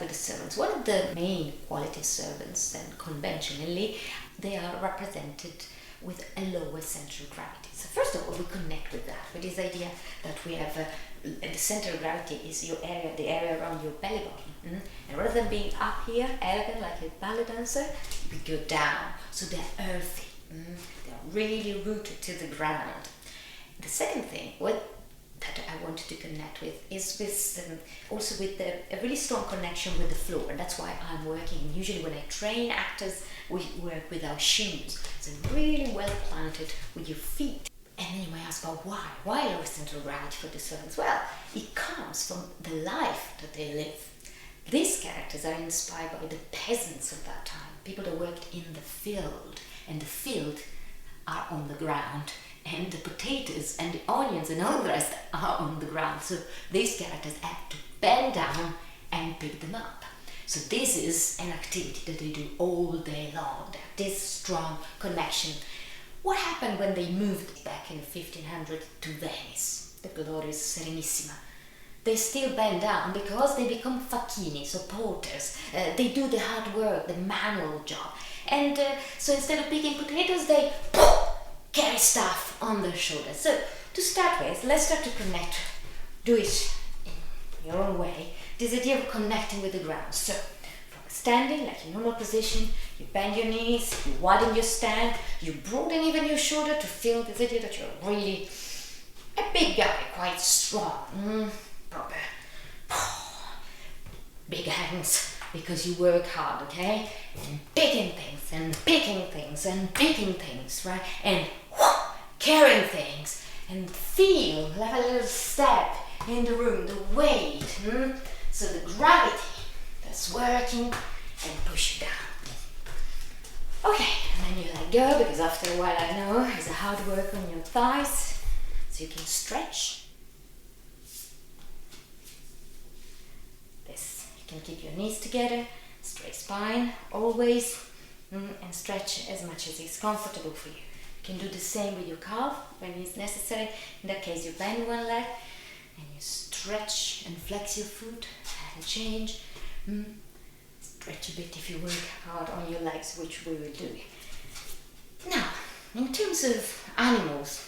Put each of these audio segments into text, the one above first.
with the servants. One of the main quality of servants, and conventionally, they are represented with a lower center of gravity. So first of all, we connect with that, with this idea that we have the center of gravity is your area, the area around your belly button. And rather than being up here, elegant like a ballet dancer, we go down. So they're earthy. They're really rooted to the ground. The second thing that I wanted to connect with is also with a really strong connection with the floor, and that's why I'm working. Usually when I train actors, we work with our shoes, so really well planted with your feet. And then you might ask, well, why? Why lower center of gravity for the servants? Well, it comes from the life that they live. These characters are inspired by the peasants of that time, people that worked in the field, and the field are on the ground, and the potatoes and the onions and all the rest are on the ground. So these characters have to bend down and pick them up. So this is an activity that they do all day long. They have this strong connection. What happened when they moved back in 1500 to Venice, the glorious Serenissima? They still bend down because they become facchini, so porters. They do the hard work, the manual job. And so instead of picking potatoes, they carry stuff on their shoulders. So to start with, let's start to connect. Do it in your own way. This idea of connecting with the ground. So from standing, like your normal position, you bend your knees, you widen your stand, you broaden even your shoulder to feel this idea that you're really a big guy, quite strong. Proper. Big hands, because you work hard, okay? And picking things, and picking things, and picking things, right? And carrying things, and feel, have a little step in the room, the weight. So the gravity that's working and push you down. Okay, and then you let go, because after a while I know it's a hard work on your thighs, so you can stretch. You can keep your knees together, straight spine always, and stretch as much as is comfortable for you. You can do the same with your calf when it's necessary. In that case, you bend one leg and you stretch and flex your foot and change. Stretch a bit if you work hard on your legs, which we will do. Now, in terms of animals,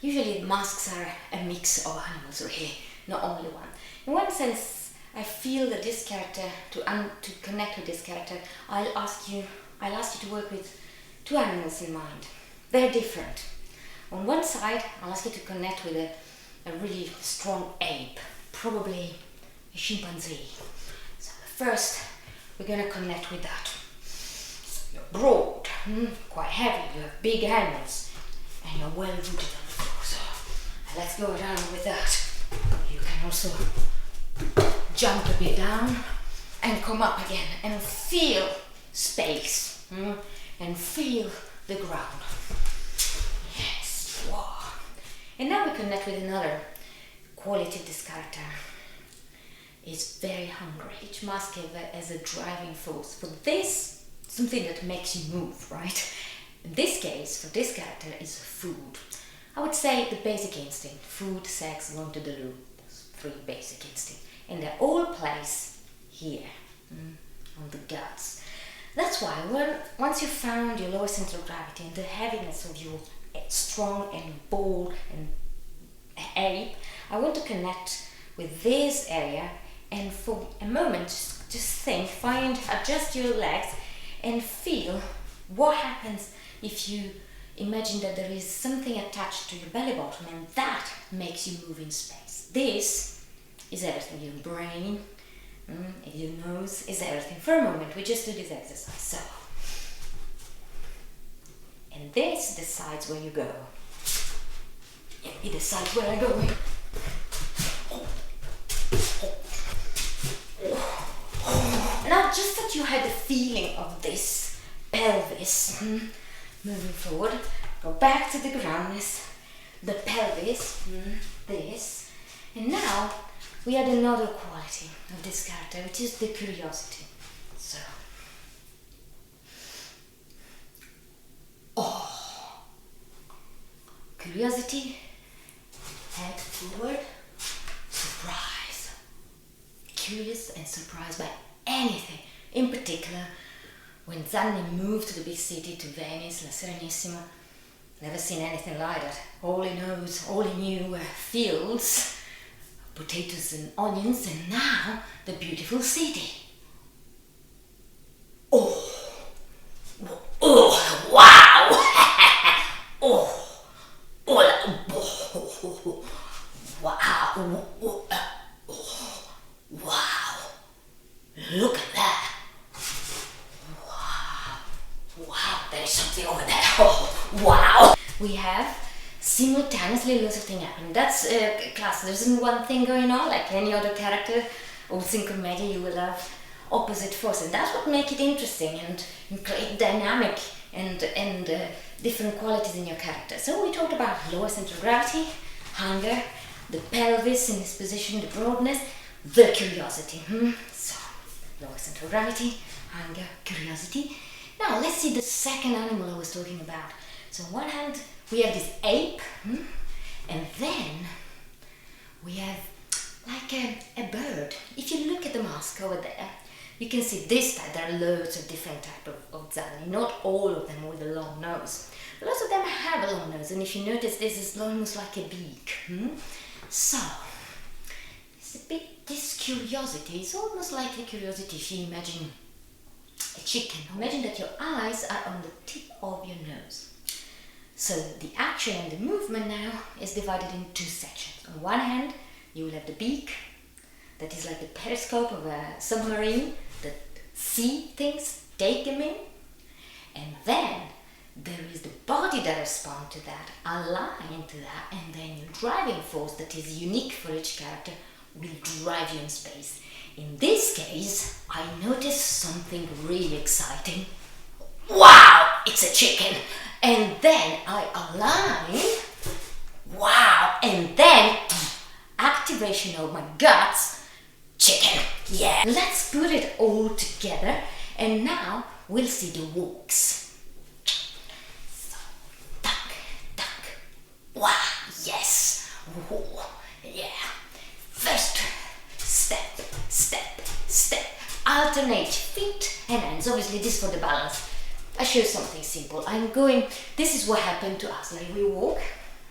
usually masks are a mix of animals, really, not only one. In one sense, I feel that this character, to connect with this character, I'll ask you to work with two animals in mind. They're different. On one side, I'll ask you to connect with a really strong ape, probably a chimpanzee. So first, we're going to connect with that. So you're broad, quite heavy, you have big hands, and you're well rooted on the floor. So let's go down with that. You can also jump a bit down and come up again and feel space and feel the ground. Yes, wow. And now we connect with another quality of this character. It's very hungry. Each mask has a driving force. For this, something that makes you move, right? In this case, for this character, is food. I would say the basic instinct: food, sex, going to the loo. Those three basic instincts. And they're all placed here, on the guts. That's why once you found your lower center of gravity and the heaviness of your strong and bold and ape, I want to connect with this area, and for a moment just think, adjust your legs and feel what happens if you imagine that there is something attached to your belly button, and that makes you move in space. This is everything. Your brain, your nose is everything. For a moment, we just do this exercise. So, and this decides where you go. It decides where I'm going. Now, just that you had the feeling of this pelvis moving forward, go back to the groundness, the pelvis, this, and now we add another quality of this character, which is the curiosity. So, curiosity, head forward, surprise, curious and surprised by anything. In particular, when Zanni moved to the big city, to Venice, La Serenissima, never seen anything like that. All he knows, all he knew were fields, potatoes and onions, and now the beautiful city. Oh, oh, wow! Oh, oh, wow! Oh, wow! Look at that! Wow, there is something over there. Oh, wow! We have simultaneously lots of things happening. That's class. There isn't one thing going on like any other character. Also in comedy you will have opposite forces. That's what makes it interesting and create dynamic and different qualities in your character. So we talked about lower center of gravity, hunger, the pelvis in its position, the broadness, the curiosity. So lower center of gravity, hunger, curiosity. Now let's see the second animal I was talking about. So on one hand we have this ape, and then we have like a bird. If you look at the mask over there, you can see this type. There are loads of different types of Zanni, not all of them with a long nose. But lots of them have a long nose, and if you notice, this is almost like a beak. So, it's a bit, this curiosity is almost like a curiosity if you imagine a chicken. Imagine that your eyes are on the tip of your nose. So the action and the movement now is divided in two sections. On one hand, you will have the beak, that is like the periscope of a submarine that see things, take them in. And then there is the body that responds to that, align to that, and then your driving force that is unique for each character will drive you in space. In this case, I noticed something really exciting. Wow, it's a chicken! And then I align, wow, and then activation of my guts, chicken, yeah. Let's put it all together, and now we'll see the walks. So, duck, duck, wow, yes, oh, yeah. First, step, step, step, alternate feet and hands. Obviously this for the balance. I show something simple. This is what happened to us. Like we walk,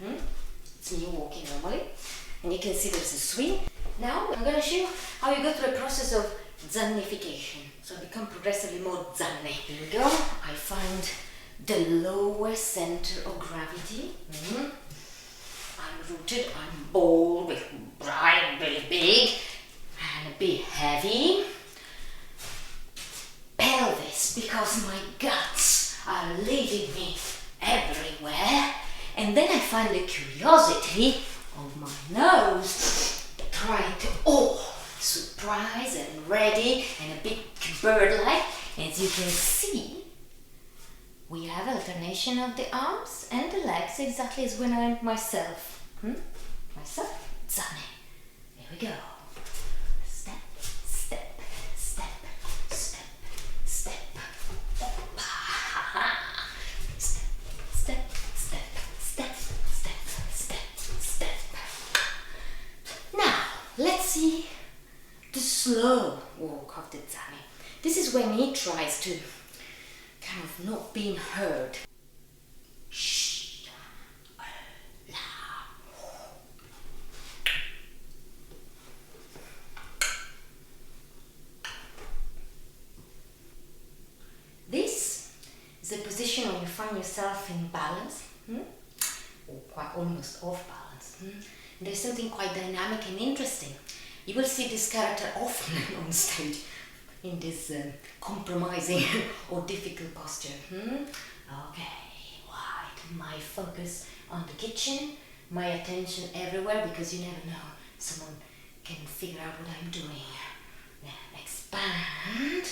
it's me walking normally, and you can see there's a swing. Now I'm going to show you how you go through a process of Zannification. So I become progressively more Zanni. Here we go. I find the lower center of gravity. I'm rooted, I'm bold, with bright, really big, and a bit heavy. Pelvis, because my guts are leading me everywhere. And then I find the curiosity of my nose trying to, surprise and ready and a bit bird-like. As you can see, we have alternation of the arms and the legs exactly as when I'm myself. Myself, Zanni. Here we go. Step, step, step, step, step. Step, step, step, step, step, step. Now, let's see the slow walk of the Zanni. This is when he tries to kind of not being heard. This is a position when you find yourself in balance, or quite almost off balance. There's something quite dynamic and interesting. You will see this character often on stage in this compromising or difficult posture. Okay, right. My focus on the kitchen, my attention everywhere, because you never know, someone can figure out what I'm doing. Now expand.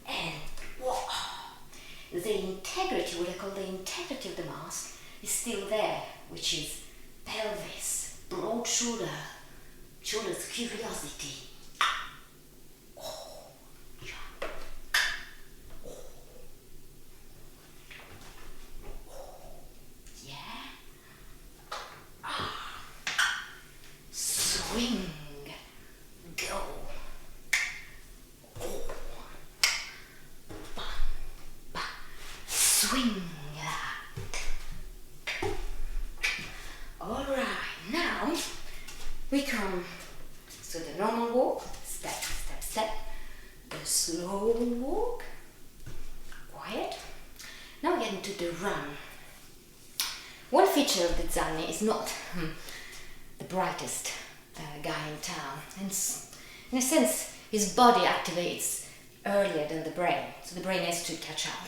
And whoa, the integrity, what I call the integrity of the mask, is still there, which is pelvis, broad shoulders, curiosity. Swing, go Alright, now we come to the normal walk, step, step, step, the slow walk, quiet. Now we get into the run. One feature of the Zanni is not the brightest guy in town, and in a sense his body activates earlier than the brain, so the brain has to catch up.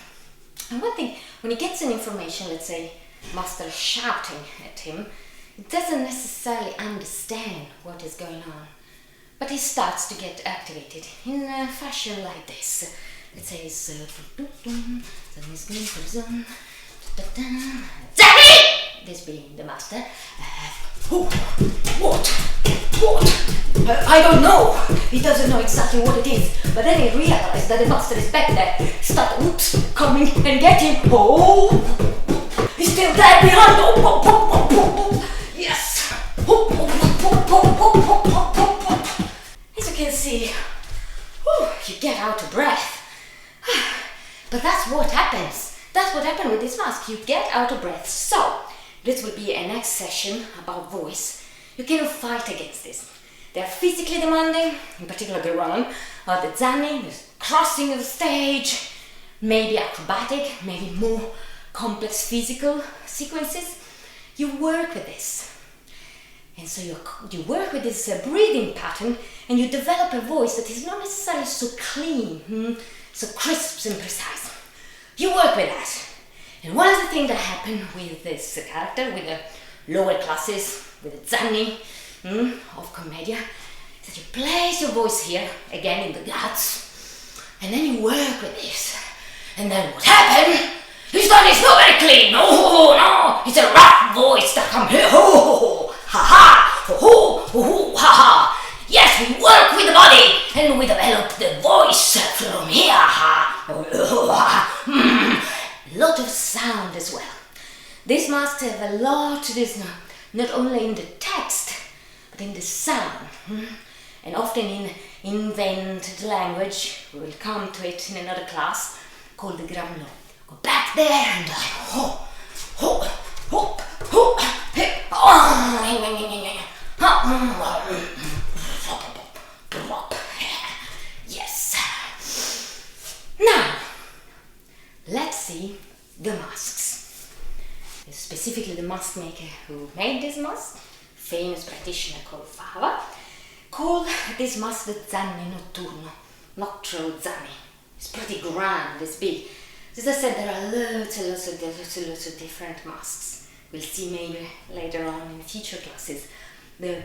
And one thing, when he gets an information, let's say master is shouting at him, he doesn't necessarily understand what is going on, but he starts to get activated in a fashion like this. Let's say it's Zanni! This being the master. What? I don't know. He doesn't know exactly what it is, but then he realized that the master is back there. Start, coming and get him. Oh, he's still there behind. Yes. As you can see, you get out of breath. But that's what happens. That's what happened with this mask. You get out of breath. So, this will be a next session about voice. You cannot fight against this. They are physically demanding, in particular the run, or the Zanni, the crossing of the stage, maybe acrobatic, maybe more complex physical sequences. You work with this. And so you work with this breathing pattern, and you develop a voice that is not necessarily so clean, so crisp and precise. You work with that. And one of the things that happen with this character, with the lower classes, with the Zanni of Commedia, is that you place your voice here, again in the guts, and then you work with this. And then what happens is that it's not very clean. No, it's a rough voice that comes here. Ha. Yes, we work with the body, and we develop the voice from here. Lot of sound as well. These masks have a lot to do, not only in the text, but in the sound. And often in invented language, we will come to it in another class, called the Gramlo. Go back there and yes. Now, let's see the masks. Specifically the mask maker who made this mask, famous practitioner called Fava, called this mask the Zanni Notturno, Nocturnal Zanni. It's pretty grand, it's big. As I said, there are lots of different masks. We'll see maybe later on in future classes the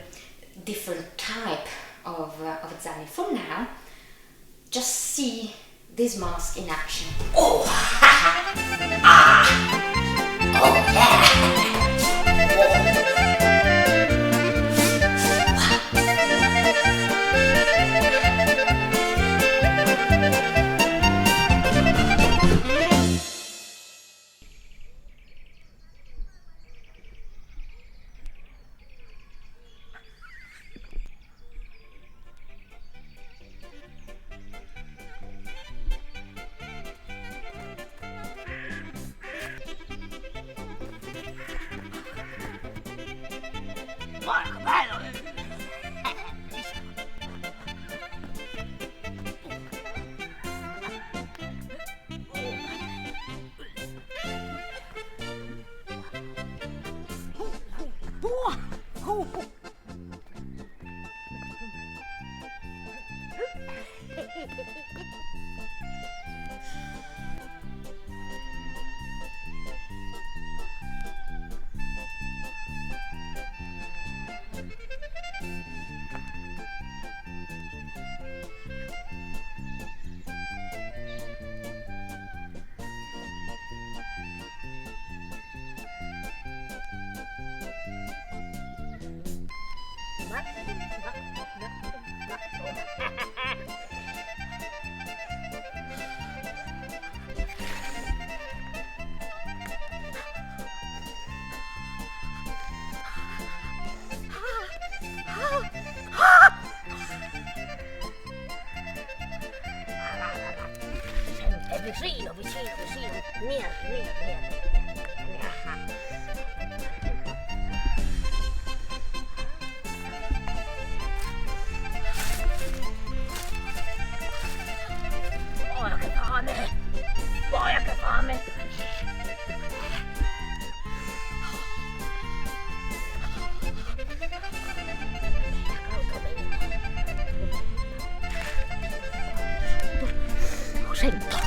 different type of Zanni. For now, just see this mask in action. Oh, oh yeah! Porco bello! Vicino, niente. center.